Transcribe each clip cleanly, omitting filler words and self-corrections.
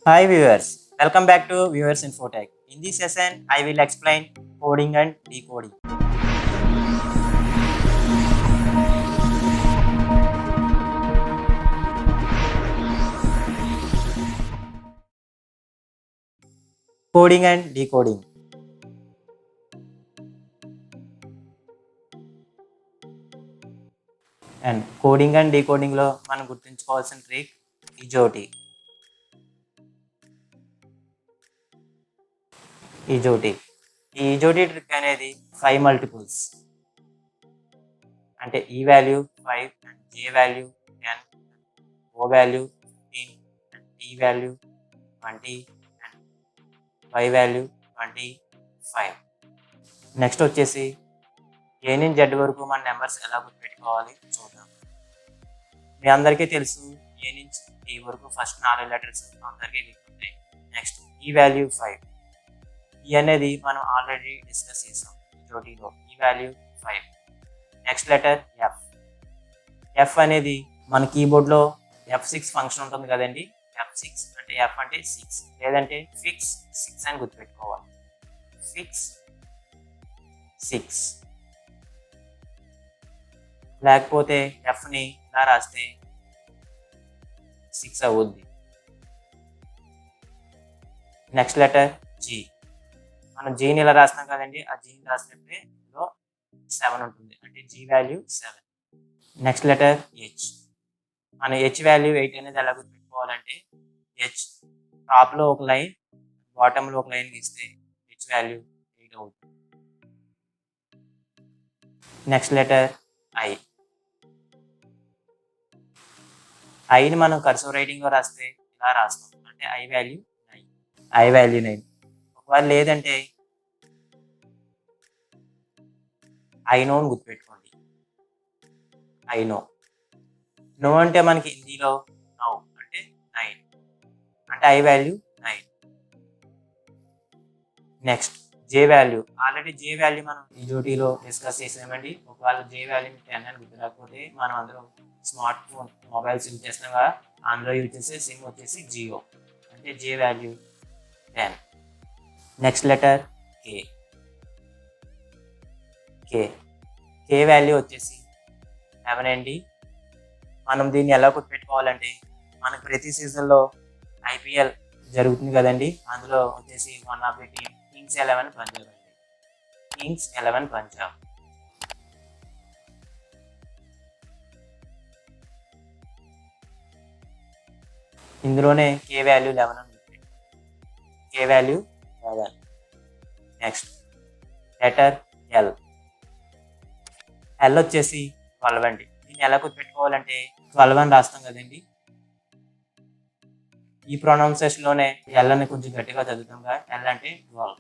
Hi viewers, welcome back to Viewers Infotech. In this session, I will explain coding and decoding. Coding and decoding. And coding and decoding లో మనం గుర్తుంచుకోవాల్సిన trick ఇజోటి. ఇజోటి. ఈ ఇజోటి trick అనేది 5 multiples. అంటే E value 5 and J value 10, O value 15 and T value 20 and Y value 25. Next వచ్చేసి A నుంచి Z వరకు మన నెంబర్స్ ఎలా గుర్తుపెట్టుకోవాలి చూద్దాం. మీ అందరికీ తెలుసు ఏ నుంచి టీ వరకు ఫస్ట్ 4 లెటర్స్ అందరికీ గుర్తుంటాయి. నెక్స్ట్ ఈ వాల్యూ 5. ఈ అనేది మనం ఆల్రెడీ డిస్కస్ చేసాం జోటీలో. ఈ value 5. Next letter F. F అనేది మన కీబోర్డ్లో F6 ఫంక్షన్ ఉంటుంది కదండి. F6 అంటే ఎఫ్ అంటే 6 లేదంటే ఫిక్స్ 6 అని గుర్తుపెట్టుకోవాలి. ఫిక్స్ 6 లేకపోతే ఎఫ్ని ఇలా రాస్తే 6 అవుద్ది. Next letter G. మనం జీని ఇలా రాస్తున్నాం కదండి. ఆ జీని రాసినప్పుడే ఇందులో 7 ఉంటుంది, అంటే G value 7. Next letter H. మన హెచ్ వాల్యూ 8 అనేది ఎలా గుర్తుపెట్టుకోవాలంటే హెచ్ టాప్లో ఒక లైన్, బాటంలో ఒక లైన్ గీస్తే హెచ్ వాల్యూ 8 అవుతుంది. Next letter I. ఐని మనం కర్సివ్ రైటింగ్లో రాస్తే ఇలా రాస్తాం, అంటే ఐ వాల్యూ 9. I value 9. ఒకవేళ లేదంటే ఐనో అని గుర్తుపెట్టుకోండి. ఐనో. నో అంటే మనకి హిందీలో నౌ అంటే 9, అంటే I value 9. Next J value. Already J value మనం ఈ జోటీలో డిస్కస్ చేసామండి. ఒకవేళ జే వాల్యూ 10 అని గుర్తు రాకపోతే మనం అందరం స్మార్ట్ ఫోన్ మొబైల్స్ యూజ్ చేస్తున్నాం కదా, అందులో యూజ్ చేసే సిమ్ వచ్చేసి జియో, అంటే J value 10. Next letter K. K. K value వచ్చేసి 11 అండి. మనం దీన్ని ఎలా గుర్తుపెట్టుకోవాలంటే మనకు ప్రతి సీజన్లో ఐపీఎల్ జరుగుతుంది కదండి. అందులో వచ్చేసి one of the team Kings 11 Punjab అండి. కింగ్స్ 11 పంజాబ్. ఇందులోనే కే వాల్యూ 11 అని గుర్తుపెట్టుకోండి. K value 11. Next letter L. L వచ్చేసి 12 అండి. దీన్ని ఎలా గుర్తుపెట్టుకోవాలంటే 12 అని రాస్తాం కదండి. ఈ ప్రొనౌన్సియేషన్లోనే ఎల్ అని కొంచెం గట్టిగా చదువుతాం కదా, ఎల్ అంటే 12.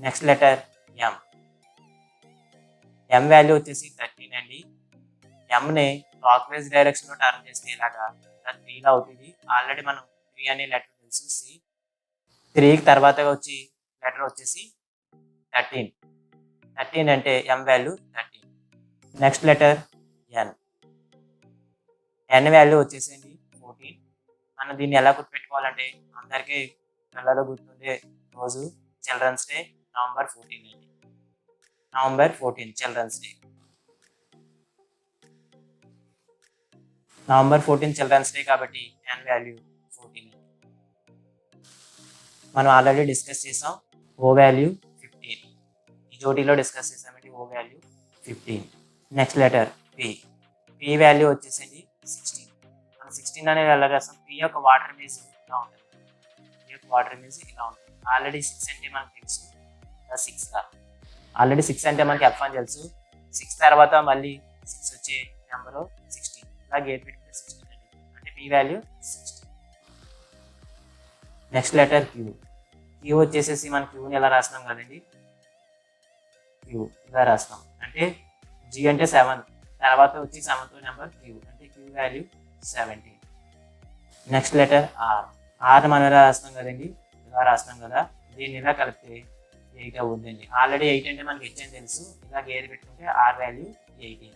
Next letter M. M value వచ్చేసి 13 అండి. ఎంని క్లాక్ వైజ్ డైరెక్షన్లో టర్న్ చేస్తే ఇలాగా 3 అవుతుంది. ఆల్రెడీ మనం 3 అనే లెటర్ తెలుసు, సి. 3కి తర్వాత వచ్చి లెటర్ వచ్చేసి 13. 13 అంటే M value 13. Next letter N. N value వచ్చేసింది 14. మనం దీన్ని ఎలా గుర్తుపెట్టుకోవాలంటే అందరికీ కళ్ళలో గుర్తుండే రోజు చిల్డ్రన్స్ డే నవంబర్ 14 అండి. November 14 children's day. November 14 children's day కాబట్టి ఎన్ వాల్యూ 14. మనం ఆల్రెడీ డిస్కస్ చేసాం ఓ వాల్యూ 15. ఈ జోటీలో డిస్కస్ చేసామండి O value 15. Next letter P. P value వచ్చేసింది 16. మనం 16 అనేది ఎలా రాస్తాం, పి యొక్క వాటర్ ఇమేజ్ ఇలా ఉంటుంది. పి యొక్క వాటర్ ఇమేజ్ ఇలా ఉంటుంది. ఆల్రెడీ 6 అంటే మనకు తెలుసు 6 గా. ఆల్రెడీ 6 అంటే మనకి ఎఫ్ అని తెలుసు. 6 తర్వాత మళ్ళీ 6 వచ్చే నెంబరు 16. ఇలా గేట్ పెట్టుకుంటే 16 అండి, అంటే P value 16. Next letter Q. Q వచ్చేసేసి మనం క్యూని ఎలా రాస్తున్నాం కదండి. క్యూ ఇలా రాస్తాం, అంటే జీ అంటే 7 తర్వాత వచ్చి 7th నెంబర్ క్యూ, అంటే Q value 17. Next letter R. R మనం ఎలా రాస్తాం కదండి, ఇలా రాస్తాం కదా. దీన్ని ఇలా కలిపితే 8 అవుద్దండి. ఆల్రెడీ 8 అంటే మనకి హెచ్ అని తెలుసు. ఇలా గేర్ పెట్టుకుంటే ఆర్ వాల్యూ 18.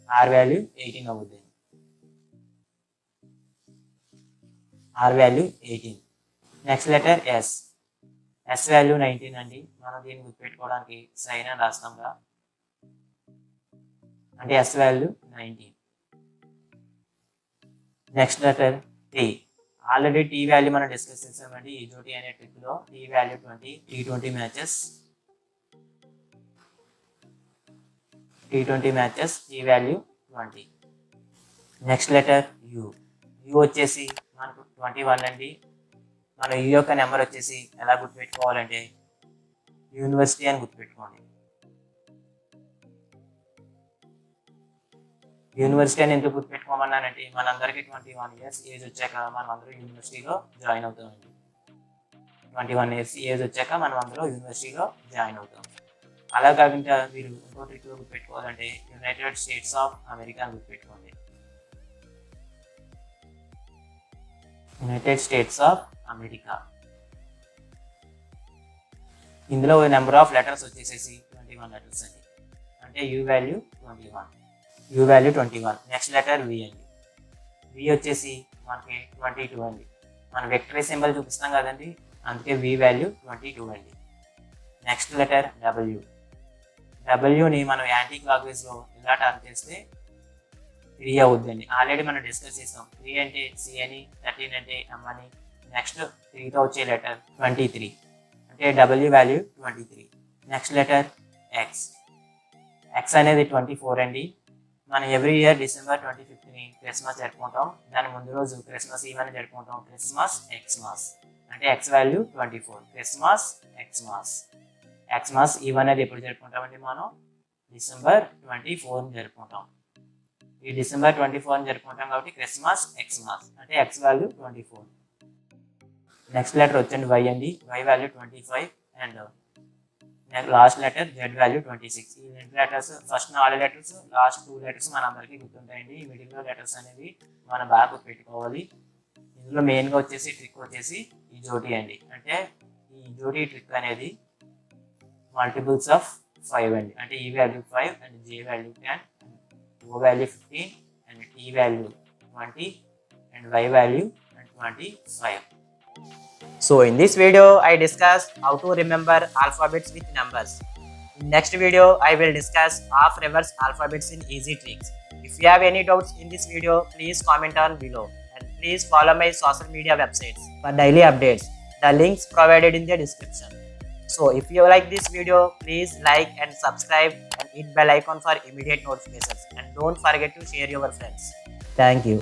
ఆర్ వాల్యూ 18 అవుద్దండి. R value 18. Next letter S. S value 19 అండి. మనం దీన్ని గుర్తుపెట్టుకోవడానికి సైన్ అని రాస్తాంగా, అంటే S value 19. Next letter T. Already T value మనం డిస్కస్ చేసామండి ఈ జోటి అనే ట్రిక్లో. T value 20, T20 matches, T20 matches, T value 20. Next letter U. U వచ్చేసి మనకు 21 అండి. మన U యొక్క నెంబర్ వచ్చేసి ఎలా గుర్తుపెట్టుకోవాలంటే యూనివర్సిటీ అని గుర్తుపెట్టుకోండి. యూనివర్సిటీ అని ఎందుకు గుర్తుపెట్టుకోమన్నానంటే మనందరికీ 21 years ఏజ్ వచ్చాక మనం అందరూ యునివర్సిటీలో జాయిన్ అవుతామండి. 21 years ఏజ్ వచ్చాక మనం అందరూ యూనివర్సిటీలో జాయిన్ అవుతాం. అలా కాకుండా మీరు ఇంకో ట్రిక్లో గుర్తుపెట్టుకోవాలంటే యునైటెడ్ స్టేట్స్ ఆఫ్ అమెరికా అని గుర్తుపెట్టుకోండి. United states of America. ఇందులో నెంబర్ ఆఫ్ లెటర్స్ వచ్చేసేసి 21 లెటర్స్ అండి, అంటే you value 21. You value 21. Next letter V అండి. వి వచ్చేసి మనకి 22 అండి. మనం విక్టరీ సింబల్ చూపిస్తాం కదండి, అందుకే వి వాల్యూ 22 అండి. Next letter W. డబ్ల్యూని మనం యాంటీ క్లాక్ వైజ్లో ఇలా టర్న్ చేస్తే 3 అవుద్దండి. ఆల్రెడీ మనం డిస్కస్ చేసాం. 3 అంటే సి అని, 13 అంటే ఎం అని, నెక్స్ట్ 3తో వచ్చే లెటర్ 23, అంటే W value 23. Next letter X. X అనేది 24 అండి. మనం every year December 25th Christmas జరుపుకుంటాం. దాని ముందు రోజు క్రిస్మస్ ఈవ్ అని జరుపుకుంటాం. క్రిస్మస్ ఎక్స్మాస్, అంటే X value 24. Christmas Xmas. Xmas eve అనేది ఎప్పుడు జరుపుకుంటామండి మనం December 24 జరుపుకుంటాం. ఈ December 24 జరుపుకుంటాం కాబట్టి క్రిస్మస్ ఎక్స్మాస్, అంటే ఎక్స్ వాల్యూ 24. నెక్స్ట్ లెటర్ వచ్చండి వై అండి. Y value 25 and last letter Z value 26. ఈ రెండు letters, first 4 letters, last 2 letters మన అందరికీ గుర్తుంటాయండి. ఈ మిడిల్లో లెటర్స్ అనేవి మనం బాగా గుర్తుపెట్టుకోవాలి. ఇందులో మెయిన్గా వచ్చేసి ట్రిక్ వచ్చేసి ఈ జోటీ అండి. అంటే ఈ జోటీ ట్రిక్ అనేది మల్టిపుల్స్ ఆఫ్ 5 అండి. అంటే E value 5 and J value 10 and O value 15 and T value 20 and y value and 25. So in this video I discussed how to remember alphabets with numbers. In next video I will discuss half reverse alphabets in easy tricks. If you have any doubts in this video, please comment on below and please follow my social media websites for daily updates. The links provided in the description. So if you like this video, please like and subscribe and hit bell icon for immediate notifications, and don't forget to share your friends. Thank you.